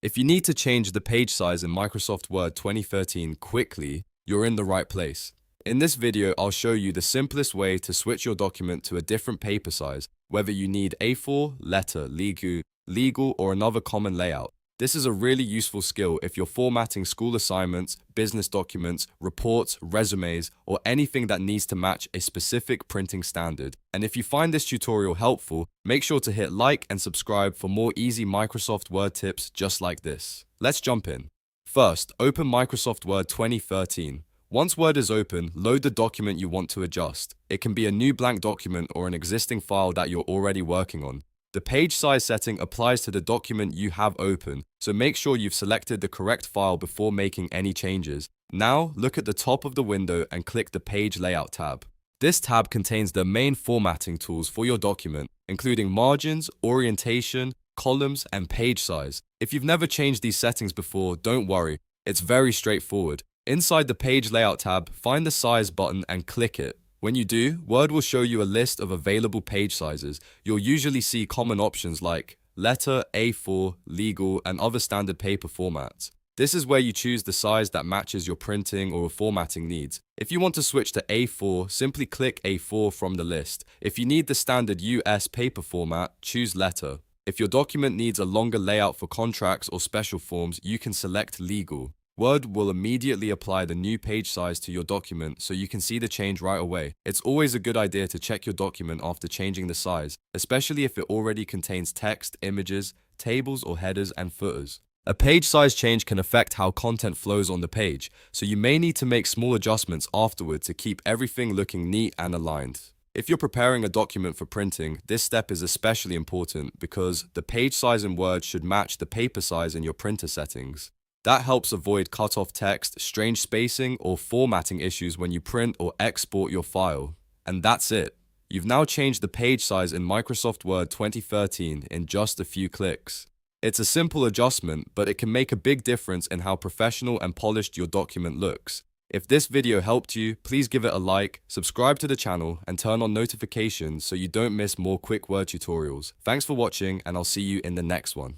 If you need to change the page size in Microsoft Word 2013 quickly, you're in the right place. In this video, I'll show you the simplest way to switch your document to a different paper size, whether you need A4, letter, legal, or another common layout. This is a really useful skill if you're formatting school assignments, business documents, reports, resumes, or anything that needs to match a specific printing standard. And if you find this tutorial helpful, make sure to hit like and subscribe for more easy Microsoft Word tips just like this. Let's jump in. First, open Microsoft Word 2013. Once Word is open, load the document you want to adjust. It can be a new blank document or an existing file that you're already working on. The page size setting applies to the document you have open, so make sure you've selected the correct file before making any changes. Now, look at the top of the window and click the Page Layout tab. This tab contains the main formatting tools for your document, including margins, orientation, columns, and page size. If you've never changed these settings before, don't worry, it's very straightforward. Inside the Page Layout tab, find the Size button and click it. When you do, Word will show you a list of available page sizes. You'll usually see common options like letter, A4, legal, and other standard paper formats. This is where you choose the size that matches your printing or formatting needs. If you want to switch to A4, simply click A4 from the list. If you need the standard US paper format, choose letter. If your document needs a longer layout for contracts or special forms, you can select legal. Word will immediately apply the new page size to your document so you can see the change right away. It's always a good idea to check your document after changing the size, especially if it already contains text, images, tables, or headers and footers. A page size change can affect how content flows on the page, so you may need to make small adjustments afterward to keep everything looking neat and aligned. If you're preparing a document for printing, this step is especially important because the page size in Word should match the paper size in your printer settings. That helps avoid cut-off text, strange spacing, or formatting issues when you print or export your file. And that's it. You've now changed the page size in Microsoft Word 2013 in just a few clicks. It's a simple adjustment, but it can make a big difference in how professional and polished your document looks. If this video helped you, please give it a like, subscribe to the channel, and turn on notifications so you don't miss more quick word tutorials. Thanks for watching, and I'll see you in the next one.